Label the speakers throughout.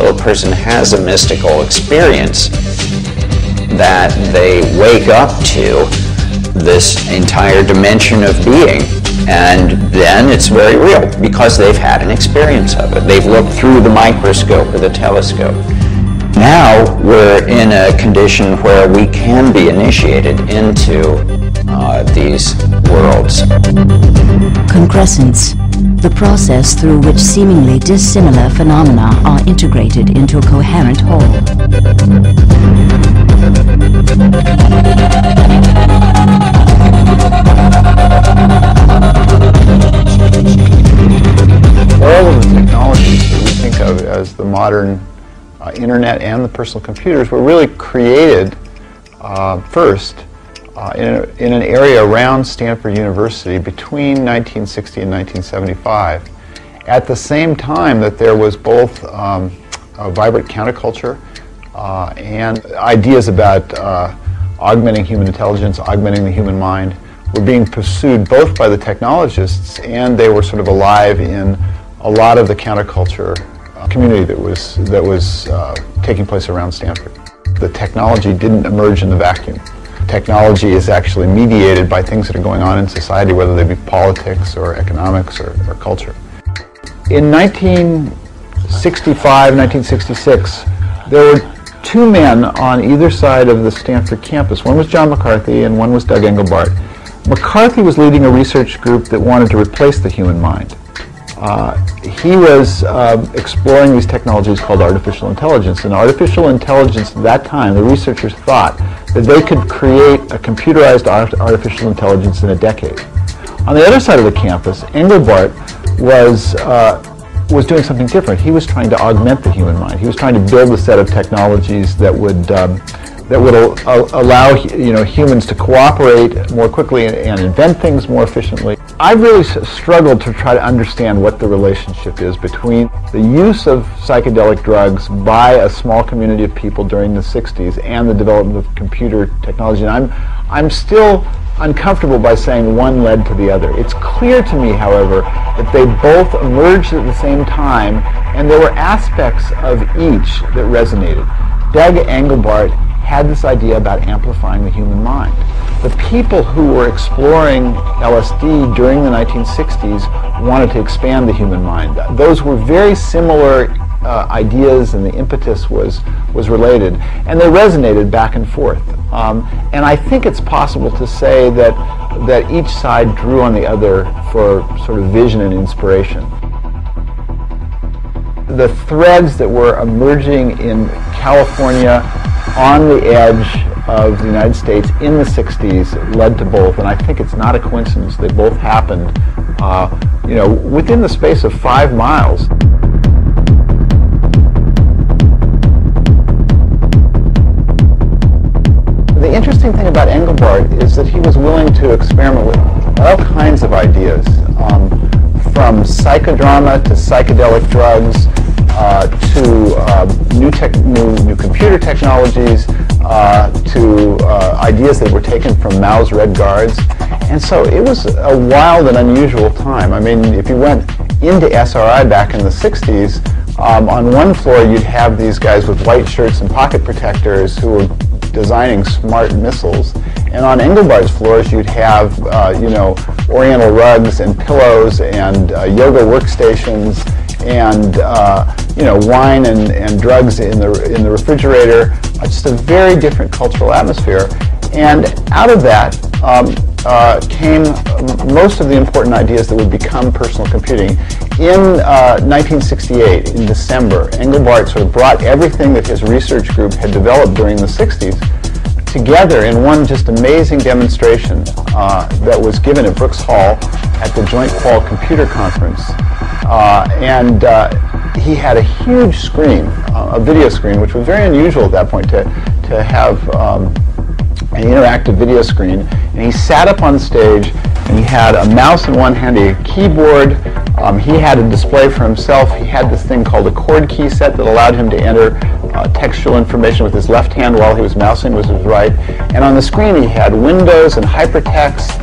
Speaker 1: until a person has a mystical experience that they wake up to this entire dimension of being. And then it's very real because they've had an experience of it. They've looked through the microscope or the telescope. Now we're in a condition where we can be initiated into these worlds.
Speaker 2: Concrescence, the process through which seemingly dissimilar phenomena are integrated into a coherent whole.
Speaker 3: All of the technologies that we think of as the modern internet and the personal computers were really created first in an area around Stanford University between 1960 and 1975, at the same time that there was both a vibrant counterculture and ideas about augmenting human intelligence, augmenting the human mind, were being pursued both by the technologists, and they were sort of alive in a lot of the counterculture community that was taking place around Stanford. The technology didn't emerge in the vacuum. Technology is actually mediated by things that are going on in society, whether they be politics or economics or culture. In 1965, 1966, there were two men on either side of the Stanford campus. One was John McCarthy and one was Doug Engelbart. McCarthy was leading a research group that wanted to replace the human mind. He was exploring these technologies called artificial intelligence. And artificial intelligence at that time, the researchers thought that they could create a computerized artificial intelligence in a decade. On the other side of the campus, Engelbart was doing something different. He was trying to augment the human mind. He was trying to build a set of technologies that would allow humans to cooperate more quickly and invent things more efficiently. I've really struggled to try to understand what the relationship is between the use of psychedelic drugs by a small community of people during the 60s and the development of computer technology. And I'm still uncomfortable by saying one led to the other. It's clear to me, however, that they both emerged at the same time, and there were aspects of each that resonated. Doug Engelbart had this idea about amplifying the human mind. The people who were exploring LSD during the 1960s wanted to expand the human mind. Those were very similar ideas, and the impetus was related, and they resonated back and forth. And I think it's possible to say that each side drew on the other for sort of vision and inspiration. The threads that were emerging in California on the edge of the United States in the 60s led to both, and I think it's not a coincidence. They both happened, within the space of 5 miles. The interesting thing about Engelbart is that he was willing to experiment with all kinds of ideas, from psychodrama to psychedelic drugs, to new computer technologies, to ideas that were taken from Mao's Red Guards. And so it was a wild and unusual time. I mean, if you went into SRI back in the 60s, on one floor you'd have these guys with white shirts and pocket protectors who were designing smart missiles. And on Engelbart's floors you'd have, Oriental rugs and pillows and yoga workstations and wine and drugs in the refrigerator. Just a very different cultural atmosphere. And out of that came most of the important ideas that would become personal computing. In 1968, in December, Engelbart sort of brought everything that his research group had developed during the 60s together in one just amazing demonstration that was given at Brooks Hall at the Joint Qual Computer Conference. He had a huge screen, a video screen, which was very unusual at that point to have an interactive video screen. And he sat up on stage, and he had a mouse in one hand, a keyboard. He had a display for himself. He had this thing called a chord key set that allowed him to enter textual information with his left hand while he was mousing with his right. And on the screen he had windows and hypertext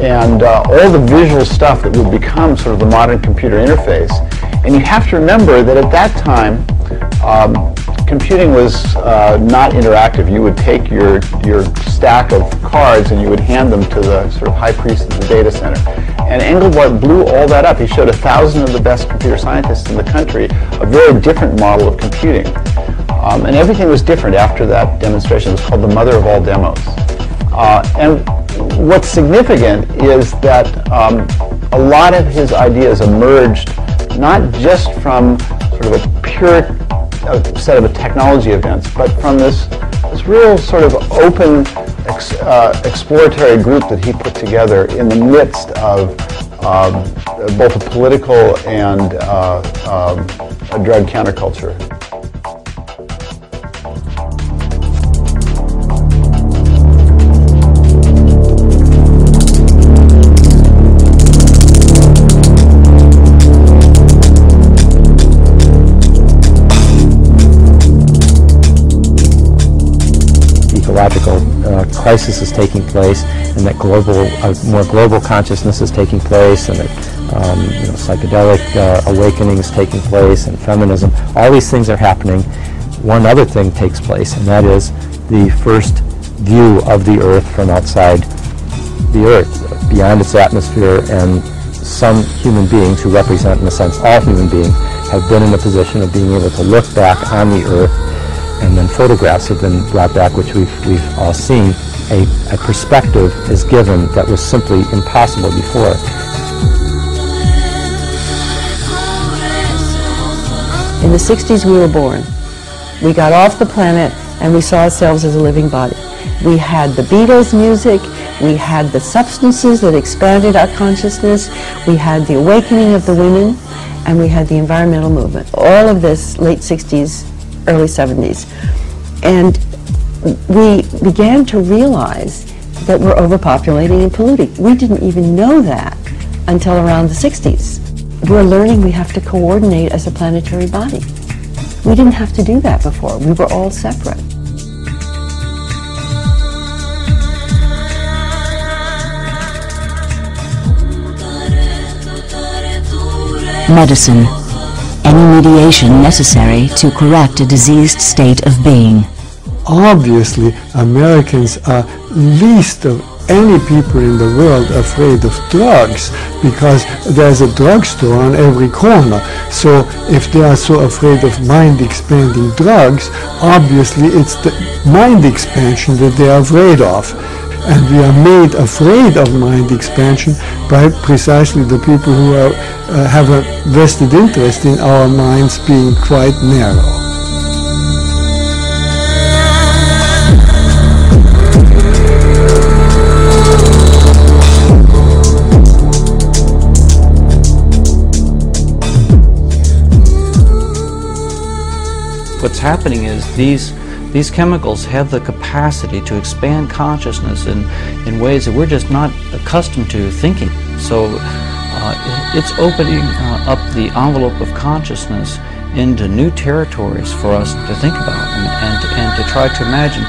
Speaker 3: and all the visual stuff that would become sort of the modern computer interface. And you have to remember that at that time, computing was not interactive. You would take your stack of cards and you would hand them to the sort of high priest of the data center. And Engelbart blew all that up. He showed 1,000 of the best computer scientists in the country a very different model of computing. And everything was different after that demonstration. It was called the mother of all demos. And what's significant is that a lot of his ideas emerged not just from sort of a pure set of technology events, but from this real sort of open exploratory group that he put together in the midst of both a political and a drug counterculture.
Speaker 4: Ecological crisis is taking place, and that more global consciousness is taking place, and that psychedelic awakening is taking place, and feminism. All these things are happening. One other thing takes place, and that is the first view of the Earth from outside the Earth, beyond its atmosphere, and some human beings who represent, in a sense, all human beings, have been in a position of being able to look back on the Earth, and then photographs have been brought back, which we've all seen. A perspective is given that was simply impossible before.
Speaker 5: In the 60s we were born. We got off the planet and we saw ourselves as a living body. We had the Beatles music, we had the substances that expanded our consciousness, we had the awakening of the women, and we had the environmental movement. All of this late 60s, early 70s. And we began to realize that we're overpopulating and polluting. We didn't even know that until around the 60s. We're learning we have to coordinate as a planetary body. We didn't have to do that before. We were all separate.
Speaker 2: Medicine. Any mediation necessary to correct a diseased state of being.
Speaker 6: Obviously, Americans are least of any people in the world afraid of drugs, because there's a drugstore on every corner. So if they are so afraid of mind-expanding drugs, obviously it's the mind expansion that they are afraid of. And we are made afraid of mind expansion by precisely the people who have a vested interest in our minds being quite narrow.
Speaker 7: What's happening is these chemicals have the capacity to expand consciousness in ways that we're just not accustomed to thinking. So it's opening up the envelope of consciousness into new territories for us to think about and to try to imagine.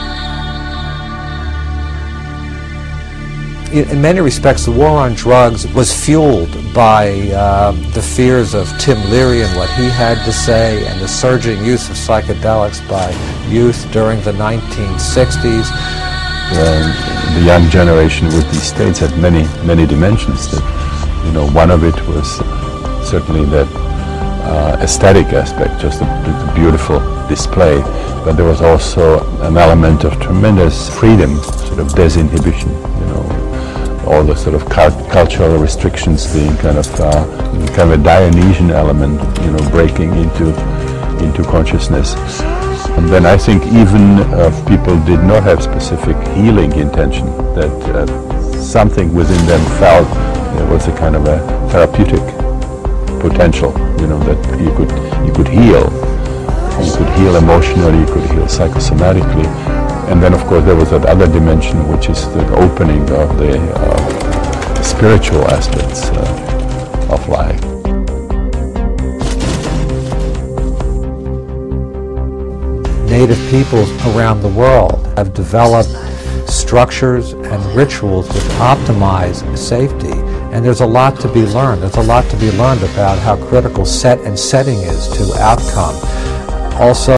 Speaker 8: In many respects, the war on drugs was fueled by the fears of Tim Leary and what he had to say, and the surging use of psychedelics by youth during the 1960s.
Speaker 9: The young generation with these states had many dimensions. That, one of it was certainly that aesthetic aspect, just the beautiful display, but there was also an element of tremendous freedom, sort of disinhibition. All the sort of cultural restrictions being kind of a Dionysian element, breaking into consciousness. And then I think even people did not have specific healing intention, that something within them felt there was a kind of a therapeutic potential, that you could heal. You could heal emotionally, you could heal psychosomatically. And then, of course, there was that other dimension, which is the opening of the spiritual aspects of life.
Speaker 8: Native peoples around the world have developed structures and rituals which optimize safety. And there's a lot to be learned. There's a lot to be learned about how critical set and setting is to outcome. also